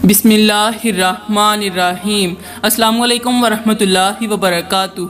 بسم اللہ الرحمن الرحیم۔ السلام علیکم ورحمۃ اللہ وبرکاتہ۔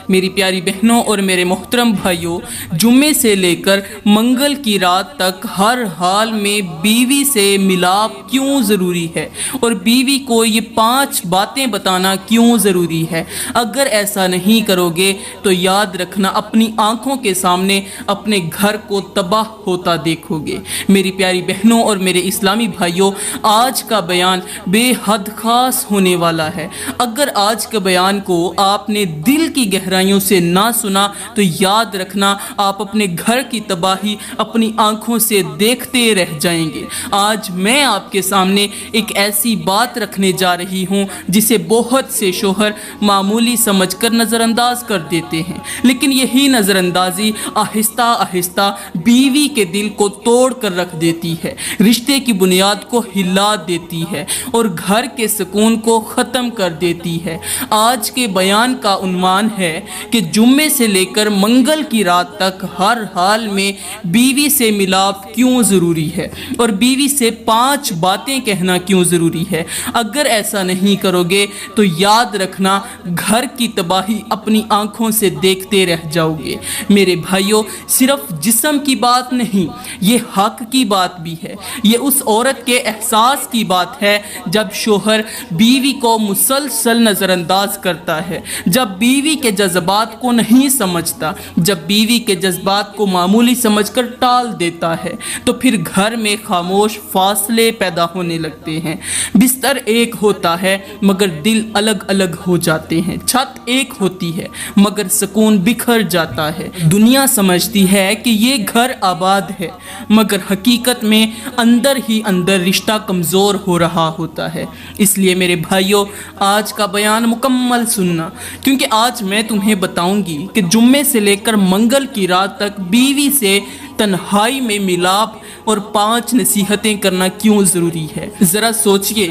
میری پیاری بہنوں اور میرے محترم بھائیوں، جمعے سے لے کر منگل کی رات تک ہر حال میں بیوی سے ملاپ کیوں ضروری ہے اور بیوی کو یہ 5 باتیں بتانا کیوں ضروری ہے۔ اگر ایسا نہیں کرو گے تو یاد رکھنا اپنی آنکھوں کے سامنے اپنے گھر کو تباہ ہوتا دیکھو گے۔ میری پیاری بہنوں اور میرے اسلامی بھائیوں، آج کا بیان بے حد خاص ہونے والا ہے۔ اگر آج کے بیان کو آپ نے دل کی گہرائیوں سے نہ سنا تو یاد رکھنا آپ اپنے گھر کی تباہی اپنی آنکھوں سے دیکھتے رہ جائیں گے۔ آج میں آپ کے سامنے ایک ایسی بات رکھنے جا رہی ہوں جسے بہت سے شوہر معمولی سمجھ کر نظر انداز کر دیتے ہیں، لیکن یہی نظر اندازی آہستہ آہستہ بیوی کے دل کو توڑ کر رکھ دیتی ہے، رشتے کی بنیاد کو ہلا دیتی ہے اور گھر کے سکون کو ختم کر دیتی ہے۔ آج کے بیان کا عنوان ہے کہ جمعے سے لے کر منگل کی رات تک ہر حال میں بیوی سے ملاپ کیوں ضروری ہے اور بیوی سے 5 باتیں کہنا کیوں ضروری ہے۔ اگر ایسا نہیں کرو گے تو یاد رکھنا گھر کی تباہی اپنی آنکھوں سے دیکھتے رہ جاؤ گے۔ میرے بھائیوں، صرف جسم کی بات نہیں، یہ حق کی بات بھی ہے۔ یہ اس عورت کے احساس کی بات ہے جب شوہر بیوی کو مسلسل نظر انداز کرتا ہے، جب بیوی کے جذبات کو نہیں سمجھتا، جب بیوی کے جذبات کو معمولی سمجھ کر ٹال دیتا ہے، تو پھر گھر میں خاموش فاصلے پیدا ہونے لگتے ہیں۔ بستر ایک ہوتا ہے مگر دل الگ الگ ہو جاتے ہیں، چھت ایک ہوتی ہے مگر سکون بکھر جاتا ہے۔ دنیا سمجھتی ہے کہ یہ گھر آباد ہے مگر حقیقت میں اندر ہی اندر رشتہ کمزور ہو رہا ہوتا ہے۔ اس لیے میرے بھائیوں، آج کا بیان مکمل سننا، کیونکہ آج میں تمہیں بتاؤں گی کہ جمعے سے لے کر منگل کی رات تک بیوی سے تنہائی میں ملاپ اور 5 نصیحتیں کرنا کیوں ضروری ہے۔ ذرا سوچئے،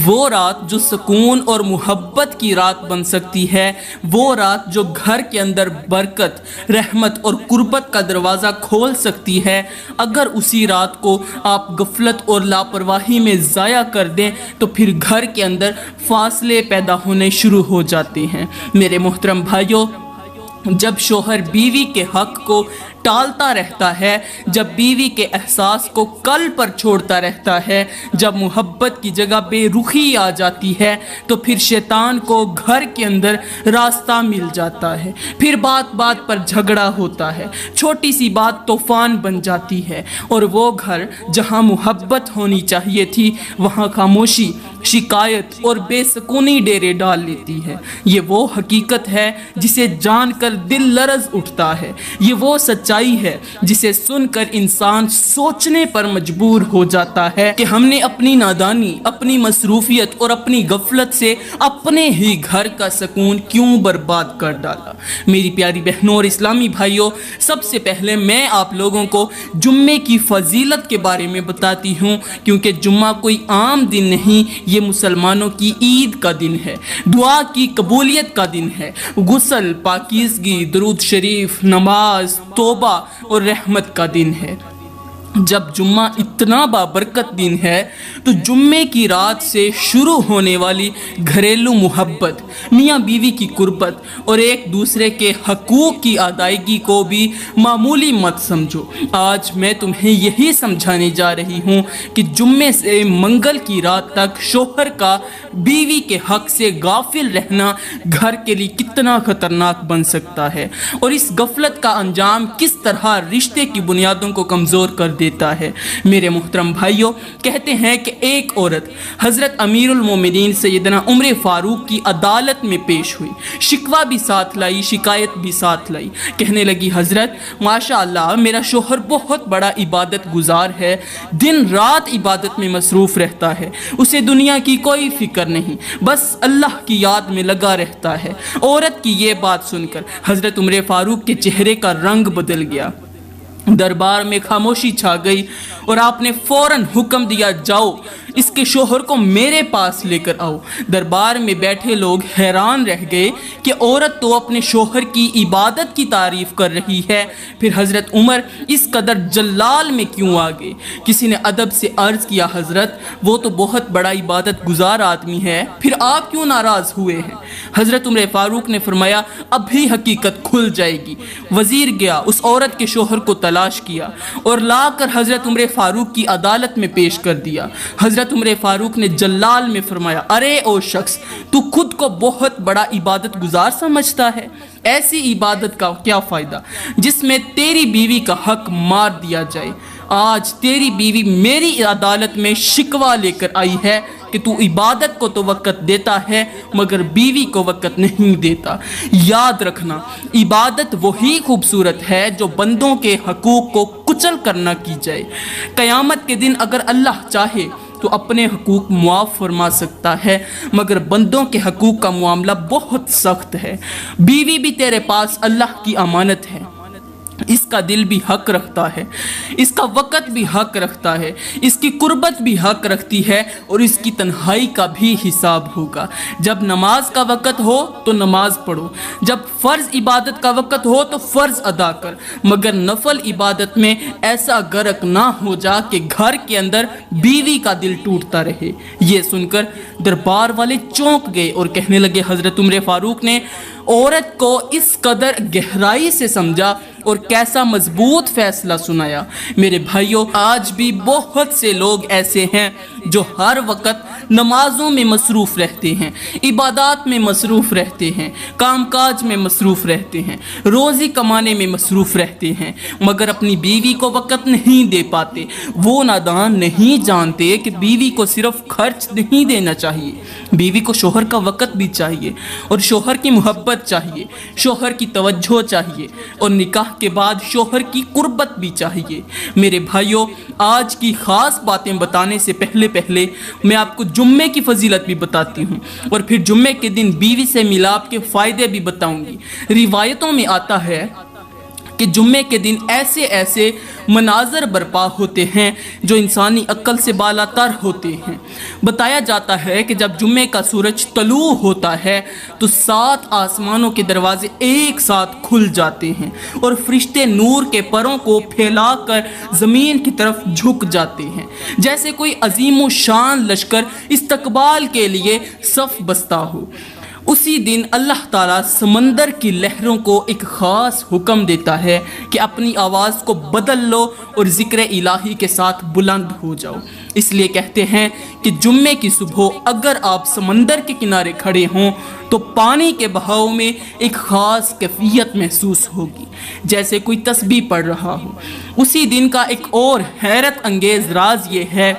وہ رات جو سکون اور محبت کی رات بن سکتی ہے، وہ رات جو گھر کے اندر برکت، رحمت اور قربت کا دروازہ کھول سکتی ہے، اگر اسی رات کو آپ غفلت اور لاپرواہی میں ضائع کر دیں تو پھر گھر کے اندر فاصلے پیدا ہونے شروع ہو جاتے ہیں۔ میرے محترم بھائیوں، جب شوہر بیوی کے حق کو ٹالتا رہتا ہے، جب بیوی کے احساس کو کل پر چھوڑتا رہتا ہے، جب محبت کی جگہ بے رخی آ جاتی ہے، تو پھر شیطان کو گھر کے اندر راستہ مل جاتا ہے۔ پھر بات بات پر جھگڑا ہوتا ہے، چھوٹی سی بات طوفان بن جاتی ہے، اور وہ گھر جہاں محبت ہونی چاہیے تھی وہاں خاموشی، شکایت اور بے سکونی ڈیرے ڈال لیتی ہے۔ یہ وہ حقیقت ہے جسے جان کر دل لرز اٹھتا ہے، یہ وہ سچائی ہے جسے سن کر انسان سوچنے پر مجبور ہو جاتا ہے کہ ہم نے اپنی نادانی، اپنی مصروفیت اور اپنی غفلت سے اپنے ہی گھر کا سکون کیوں برباد کر ڈالا۔ میری پیاری بہنوں اور اسلامی بھائیوں، سب سے پہلے میں آپ لوگوں کو جمعے کی فضیلت کے بارے میں بتاتی ہوں، کیونکہ جمعہ کوئی عام دن نہیں، یہ مسلمانوں کی عید کا دن ہے، دعا کی قبولیت کا دن ہے، غسل، پاکیزگی، درود شریف، نماز، توبہ اور رحمت کا دن ہے۔ جب جمعہ اتنا بابرکت دن ہے تو جمعے کی رات سے شروع ہونے والی گھریلو محبت، میاں بیوی کی قربت اور ایک دوسرے کے حقوق کی ادائیگی کو بھی معمولی مت سمجھو۔ آج میں تمہیں یہی سمجھانے جا رہی ہوں کہ جمعے سے منگل کی رات تک شوہر کا بیوی کے حق سے غافل رہنا گھر کے لیے کتنا خطرناک بن سکتا ہے، اور اس غفلت کا انجام کس طرح رشتے کی بنیادوں کو کمزور کر دیتا ہے۔ میرے محترم بھائیوں، کہتے ہیں کہ ایک عورت حضرت امیر المومنین سیدنا عمر فاروق کی عدالت میں پیش ہوئی، شکوہ بھی ساتھ لائی، شکایت بھی ساتھ لائی۔ کہنے لگی، حضرت ماشاءاللہ میرا شوہر بہت بڑا عبادت گزار ہے، دن رات عبادت میں مصروف رہتا ہے، اسے دنیا کی کوئی فکر نہیں، بس اللہ کی یاد میں لگا رہتا ہے۔ عورت کی یہ بات سن کر حضرت عمر فاروق کے چہرے کا رنگ بدل گیا، دربار میں خاموشی چھا گئی اور آپ نے فوراً حکم دیا، جاؤ اس کے شوہر کو میرے پاس لے کر آؤ۔ دربار میں بیٹھے لوگ حیران رہ گئے کہ عورت تو اپنے شوہر کی عبادت کی تعریف کر رہی ہے، پھر حضرت عمر اس قدر جلال میں کیوں آ گئے؟ کسی نے ادب سے عرض کیا، حضرت وہ تو بہت بڑا عبادت گزار آدمی ہے، پھر آپ کیوں ناراض ہوئے ہیں؟ حضرت عمر فاروق نے فرمایا، ابھی حقیقت کھل جائے گی۔ وزیر گیا، اس عورت کے شوہر کو تلاش کیا اور لا کر حضرت عمر فاروق کی عدالت میں پیش کر دیا۔ حضرت عمر فاروق نے جلال میں فرمایا، ارے او شخص، تو خود کو بہت بڑا عبادت گزار سمجھتا ہے؟ ایسی عبادت کا کیا فائدہ جس میں تیری بیوی کا حق مار دیا جائے؟ آج تیری بیوی میری عدالت میں شکوہ لے کر آئی ہے کہ تو عبادت کو تو وقت دیتا ہے مگر بیوی کو وقت نہیں دیتا۔ یاد رکھنا، عبادت وہی خوبصورت ہے جو بندوں کے حقوق کو کچل کر نہ کی جائے۔ قیامت کے دن اگر اللہ چاہے تو اپنے حقوق معاف فرما سکتا ہے، مگر بندوں کے حقوق کا معاملہ بہت سخت ہے۔ بیوی بھی تیرے پاس اللہ کی امانت ہے، اس کا دل بھی حق رکھتا ہے، اس کا وقت بھی حق رکھتا ہے، اس کی قربت بھی حق رکھتی ہے، اور اس کی تنہائی کا بھی حساب ہوگا۔ جب نماز کا وقت ہو تو نماز پڑھو، جب فرض عبادت کا وقت ہو تو فرض ادا کر، مگر نفل عبادت میں ایسا غرق نہ ہو جا کہ گھر کے اندر بیوی کا دل ٹوٹتا رہے۔ یہ سن کر دربار والے چونک گئے اور کہنے لگے، حضرت عمر فاروق نے عورت کو اس قدر گہرائی سے سمجھا اور کیسا مضبوط فیصلہ سنایا۔ میرے بھائیوں، آج بھی بہت سے لوگ ایسے ہیں جو ہر وقت نمازوں میں مصروف رہتے ہیں، عبادات میں مصروف رہتے ہیں، کام کاج میں مصروف رہتے ہیں، روزی کمانے میں مصروف رہتے ہیں، مگر اپنی بیوی کو وقت نہیں دے پاتے۔ وہ نادان نہیں جانتے کہ بیوی کو صرف خرچ نہیں دینا چاہیے، بیوی کو شوہر کا وقت بھی چاہیے، اور شوہر کی محبت چاہیے، شوہر کی توجہ چاہیے، اور نکاح کے بعد شوہر کی قربت بھی چاہیے۔ میرے بھائیوں، آج کی خاص باتیں بتانے سے پہلے میں آپ کو جمعے کی فضیلت بھی بتاتی ہوں، اور پھر جمعے کے دن بیوی سے ملاپ کے فائدے بھی بتاؤں گی۔ روایتوں میں آتا ہے کہ جمعے کے دن ایسے مناظر برپا ہوتے ہیں جو انسانی عقل سے بالا تر ہوتے ہیں۔ بتایا جاتا ہے کہ جب جمعے کا سورج طلوع ہوتا ہے تو 7 آسمانوں کے دروازے ایک ساتھ کھل جاتے ہیں اور فرشتے نور کے پروں کو پھیلا کر زمین کی طرف جھک جاتے ہیں، جیسے کوئی عظیم و شان لشکر استقبال کے لیے صف بستہ ہو۔ اسی دن اللہ تعالیٰ سمندر کی لہروں کو ایک خاص حکم دیتا ہے کہ اپنی آواز کو بدل لو اور ذکر الہی کے ساتھ بلند ہو جاؤ۔ اس لیے کہتے ہیں کہ جمعے کی صبح اگر آپ سمندر کے کنارے کھڑے ہوں تو پانی کے بہاؤ میں ایک خاص کیفیت محسوس ہوگی، جیسے کوئی تسبیح پڑھ رہا ہو۔ اسی دن کا ایک اور حیرت انگیز راز یہ ہے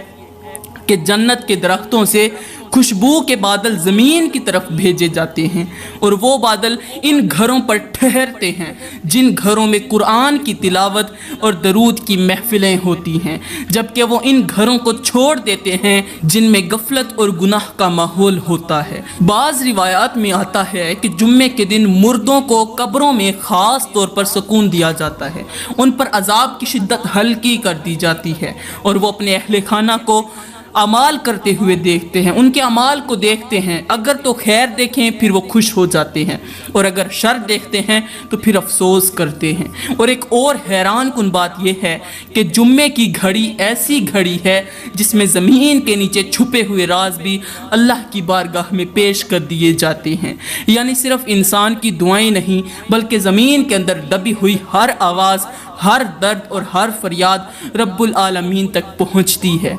کہ جنت کے درختوں سے خوشبو کے بادل زمین کی طرف بھیجے جاتے ہیں، اور وہ بادل ان گھروں پر ٹھہرتے ہیں جن گھروں میں قرآن کی تلاوت اور درود کی محفلیں ہوتی ہیں، جبکہ وہ ان گھروں کو چھوڑ دیتے ہیں جن میں غفلت اور گناہ کا ماحول ہوتا ہے۔ بعض روایات میں آتا ہے کہ جمعے کے دن مردوں کو قبروں میں خاص طور پر سکون دیا جاتا ہے، ان پر عذاب کی شدت ہلکی کر دی جاتی ہے، اور وہ اپنے اہل خانہ کو اعمال کرتے ہوئے دیکھتے ہیں، ان کے اعمال کو دیکھتے ہیں، اگر تو خیر دیکھیں پھر وہ خوش ہو جاتے ہیں، اور اگر شر دیکھتے ہیں تو پھر افسوس کرتے ہیں۔ اور ایک اور حیران کن بات یہ ہے کہ جمعے کی گھڑی ایسی گھڑی ہے جس میں زمین کے نیچے چھپے ہوئے راز بھی اللہ کی بارگاہ میں پیش کر دیے جاتے ہیں، یعنی صرف انسان کی دعائیں نہیں بلکہ زمین کے اندر دبی ہوئی ہر آواز، ہر درد اور ہر فریاد رب العالمین تک پہنچتی ہے۔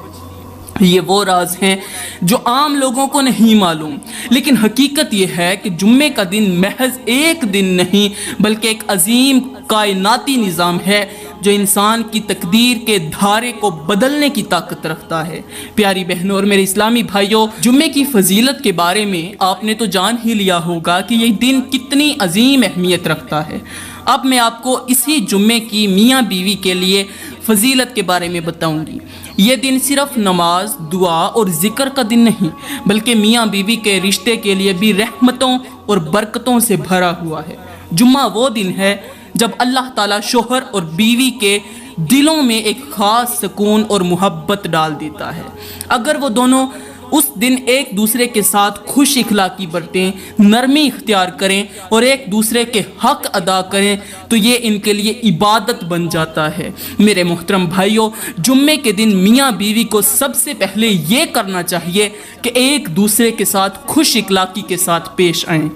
یہ وہ راز ہیں جو عام لوگوں کو نہیں معلوم، لیکن حقیقت یہ ہے کہ جمعے کا دن محض ایک دن نہیں بلکہ ایک عظیم کائناتی نظام ہے جو انسان کی تقدیر کے دھارے کو بدلنے کی طاقت رکھتا ہے۔ پیاری بہنوں اور میرے اسلامی بھائیوں، جمعے کی فضیلت کے بارے میں آپ نے تو جان ہی لیا ہوگا کہ یہ دن کتنی عظیم اہمیت رکھتا ہے۔ اب میں آپ کو اسی جمعے کی میاں بیوی کے لیے فضیلت کے بارے میں بتاؤں گی۔ یہ دن صرف نماز، دعا اور ذکر کا دن نہیں بلکہ میاں بیوی کے رشتے کے لیے بھی رحمتوں اور برکتوں سے بھرا ہوا ہے۔ جمعہ وہ دن ہے جب اللہ تعالیٰ شوہر اور بیوی کے دلوں میں ایک خاص سکون اور محبت ڈال دیتا ہے۔ اگر وہ دونوں اس دن ایک دوسرے کے ساتھ خوش اخلاقی برتیں، نرمی اختیار کریں اور ایک دوسرے کے حق ادا کریں تو یہ ان کے لیے عبادت بن جاتا ہے۔ میرے محترم بھائیوں، جمعے کے دن میاں بیوی کو سب سے پہلے یہ کرنا چاہیے کہ ایک دوسرے کے ساتھ خوش اخلاقی کے ساتھ پیش آئیں۔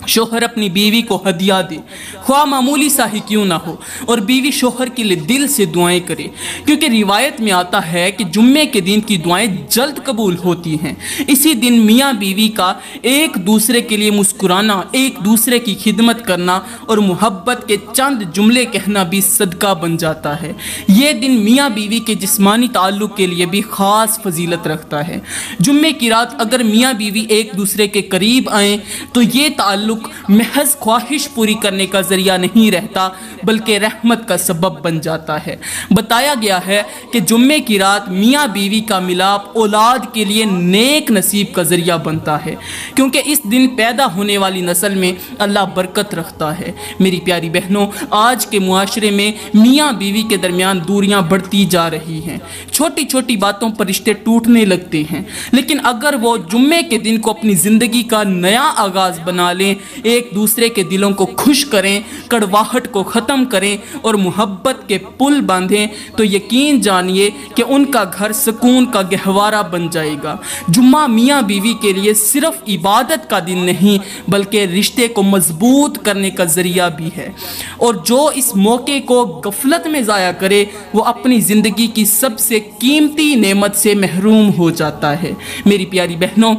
شوہر اپنی بیوی کو ہدیہ دے، خواہ معمولی سا ہی کیوں نہ ہو، اور بیوی شوہر کے لیے دل سے دعائیں کرے، کیونکہ روایت میں آتا ہے کہ جمعے کے دن کی دعائیں جلد قبول ہوتی ہیں۔ اسی دن میاں بیوی کا ایک دوسرے کے لیے مسکرانا، ایک دوسرے کی خدمت کرنا اور محبت کے چند جملے کہنا بھی صدقہ بن جاتا ہے۔ یہ دن میاں بیوی کے جسمانی تعلق کے لیے بھی خاص فضیلت رکھتا ہے۔ جمعے کی رات اگر میاں بیوی ایک دوسرے کے قریب آئیں تو یہ تعلق محض خواہش پوری کرنے کا ذریعہ نہیں رہتا بلکہ رحمت کا سبب بن جاتا ہے۔ بتایا گیا ہے کہ جمعے کی رات میاں بیوی کا ملاپ اولاد کے لیے نیک نصیب کا ذریعہ بنتا ہے، کیونکہ اس دن پیدا ہونے والی نسل میں اللہ برکت رکھتا ہے۔ میری پیاری بہنوں، آج کے معاشرے میں میاں بیوی کے درمیان دوریاں بڑھتی جا رہی ہیں، چھوٹی چھوٹی باتوں پر رشتے ٹوٹنے لگتے ہیں، لیکن اگر وہ جمعے کے دن کو اپنی زندگی کا نیا آغاز بنا لیں، ایک دوسرے کے دلوں کو خوش کریں، کڑواہٹ کو ختم کریں اور محبت کے پل باندھیں تو یقین جانیے کہ ان کا گھر سکون کا گہوارہ بن جائے گا۔ جمعہ میاں بیوی کے لیے صرف عبادت کا دن نہیں بلکہ رشتے کو مضبوط کرنے کا ذریعہ بھی ہے، اور جو اس موقع کو غفلت میں ضائع کرے وہ اپنی زندگی کی سب سے قیمتی نعمت سے محروم ہو جاتا ہے۔ میری پیاری بہنوں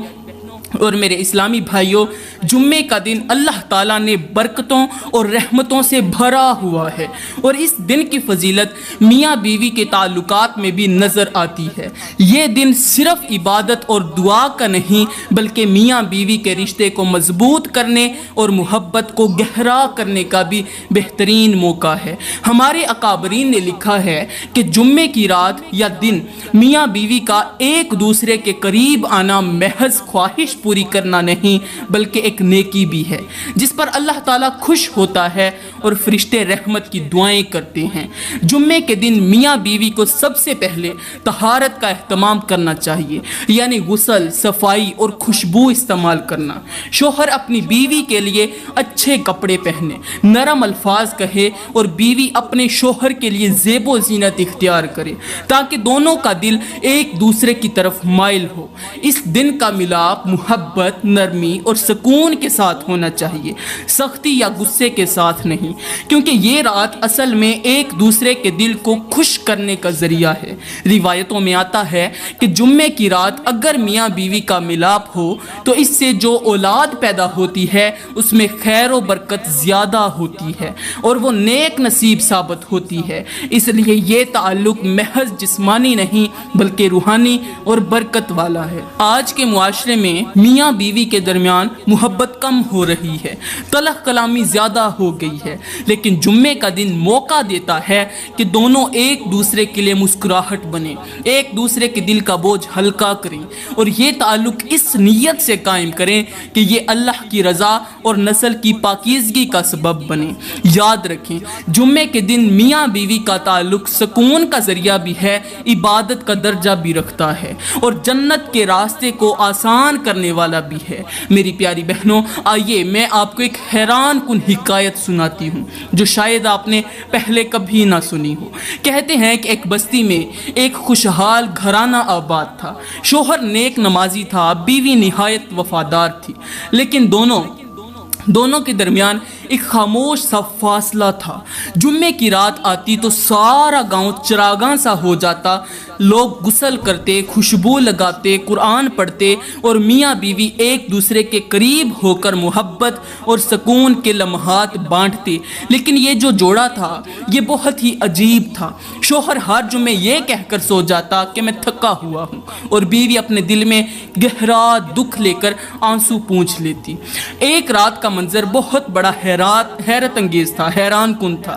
اور میرے اسلامی بھائیوں، جمعے کا دن اللہ تعالیٰ نے برکتوں اور رحمتوں سے بھرا ہوا ہے، اور اس دن کی فضیلت میاں بیوی کے تعلقات میں بھی نظر آتی ہے۔ یہ دن صرف عبادت اور دعا کا نہیں بلکہ میاں بیوی کے رشتے کو مضبوط کرنے اور محبت کو گہرا کرنے کا بھی بہترین موقع ہے۔ ہمارے اکابرین نے لکھا ہے کہ جمعے کی رات یا دن میاں بیوی کا ایک دوسرے کے قریب آنا محض خواہش پوری کرنا نہیں بلکہ ایک نیکی بھی ہے جس پر اللہ تعالیٰ خوش ہوتا ہے اور فرشتے رحمت کی دعائیں کرتے ہیں۔ جمعے کے دن میاں بیوی کو سب سے پہلے طہارت کا اہتمام کرنا چاہیے، یعنی غسل، صفائی اور خوشبو استعمال کرنا۔ شوہر اپنی بیوی کے لیے اچھے کپڑے پہنے، نرم الفاظ کہے اور بیوی اپنے شوہر کے لیے زیب و زینت اختیار کرے تاکہ دونوں کا دل ایک دوسرے کی طرف مائل ہو۔ اس دن کا ملاپ محبت، نرمی اور سکون کے ساتھ ہونا چاہیے، سختی یا غصے کے ساتھ نہیں، کیونکہ یہ رات اصل میں ایک دوسرے کے دل کو خوش کرنے کا ذریعہ ہے۔ روایتوں میں آتا ہے کہ جمعے کی رات اگر میاں بیوی کا ملاپ ہو تو اس سے جو اولاد پیدا ہوتی ہے اس میں خیر و برکت زیادہ ہوتی ہے اور وہ نیک نصیب ثابت ہوتی ہے۔ اس لیے یہ تعلق محض جسمانی نہیں بلکہ روحانی اور برکت والا ہے۔ آج کے معاشرے میں میاں بیوی کے درمیان محبت کم ہو رہی ہے، تلخ کلامی زیادہ ہو گئی ہے، لیکن جمعے کا دن موقع دیتا ہے کہ دونوں ایک دوسرے کے لیے مسکراہٹ بنے، ایک دوسرے کے دل کا بوجھ ہلکا کریں اور یہ تعلق اس نیت سے قائم کریں کہ یہ اللہ کی رضا اور نسل کی پاکیزگی کا سبب بنے۔ یاد رکھیں، جمعے کے دن میاں بیوی کا تعلق سکون کا ذریعہ بھی ہے، عبادت کا درجہ بھی رکھتا ہے اور جنت کے راستے کو آسان کرنے والا بھی ہے۔ میری پیاری بہنوں، آئیے میں آپ کو ایک حیران کن حکایت سناتی ہوں جو شاید آپ نے پہلے کبھی نہ سنی ہو۔ کہتے ہیں کہ ایک بستی میں ایک خوشحال گھرانہ آباد تھا۔ شوہر نیک نمازی تھا، بیوی نہایت وفادار تھی، لیکن دونوں کے درمیان ایک خاموش سا فاصلہ تھا۔ جمعے کی رات آتی تو سارا گاؤں چراغاں سا ہو جاتا، لوگ غسل کرتے، خوشبو لگاتے، قرآن پڑھتے اور میاں بیوی ایک دوسرے کے قریب ہو کر محبت اور سکون کے لمحات بانٹتے۔ لیکن یہ جو جوڑا تھا یہ بہت ہی عجیب تھا۔ شوہر ہر جمعے یہ کہہ کر سو جاتا کہ میں تھکا ہوا ہوں، اور بیوی اپنے دل میں گہرا دکھ لے کر آنسو پونچھ لیتی۔ ایک رات کا منظر بہت بڑا حیرت انگیز تھا، حیران کن تھا۔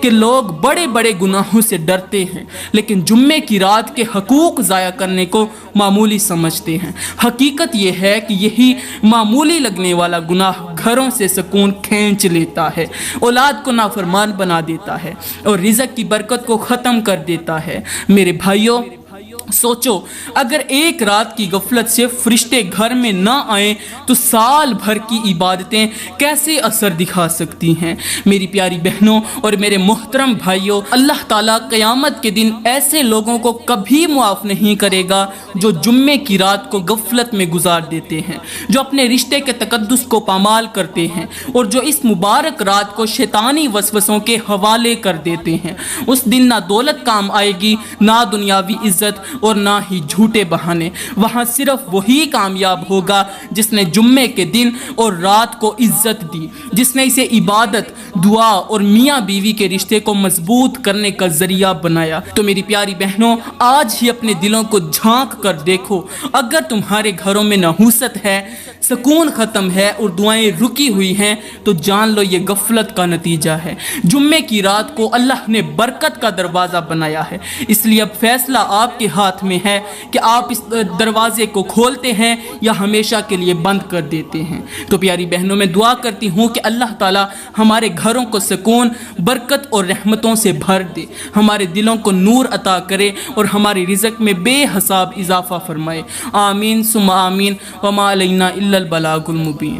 کہ لوگ بڑے بڑے گناہوں سے ڈرتے ہیں لیکن جمعے کی رات کے حقوق ضائع کرنے کو معمولی سمجھتے ہیں۔ حقیقت یہ ہے کہ یہی معمولی لگنے والا گناہ گھروں سے سکون کھینچ لیتا ہے، اولاد کو نافرمان بنا دیتا ہے اور رزق کی برکت کو ختم کر دیتا ہے۔ میرے بھائیوں، سوچو اگر ایک رات کی غفلت سے فرشتے گھر میں نہ آئیں تو سال بھر کی عبادتیں کیسے اثر دکھا سکتی ہیں؟ میری پیاری بہنوں اور میرے محترم بھائیوں، اللہ تعالیٰ قیامت کے دن ایسے لوگوں کو کبھی معاف نہیں کرے گا جو جمعے کی رات کو غفلت میں گزار دیتے ہیں، جو اپنے رشتے کے تقدس کو پامال کرتے ہیں اور جو اس مبارک رات کو شیطانی وسوسوں کے حوالے کر دیتے ہیں۔ اس دن نہ دولت کام آئے گی، نہ دنیاوی عزت اور نہ ہی جھوٹے بہانے۔ وہاں صرف وہی کامیاب ہوگا جس نے جمعے کے دن اور رات کو عزت دی، جس نے اسے عبادت، دعا اور میاں بیوی کے رشتے کو مضبوط کرنے کا ذریعہ بنایا۔ تو میری پیاری بہنوں، آج ہی اپنے دلوں کو جھانک کر دیکھو، اگر تمہارے گھروں میں نحوست ہے، سکون ختم ہے اور دعائیں رکی ہوئی ہیں تو جان لو یہ غفلت کا نتیجہ ہے۔ جمعے کی رات کو اللہ نے برکت کا دروازہ بنایا ہے، اس لیے اب فیصلہ آپ کے ہاتھ میں ہے کہ آپ اس دروازے کو کھولتے ہیں یا ہمیشہ کے لیے بند کر دیتے ہیں۔ تو پیاری بہنوں، میں دعا کرتی ہوں کہ اللہ تعالی ہمارے گھروں کو سکون، برکت اور رحمتوں سے بھر دے، ہمارے دلوں کو نور عطا کرے اور ہماری رزق میں بے حساب اضافہ فرمائے۔ آمین ثم آمین، وما علینا الا البلاغ المبین۔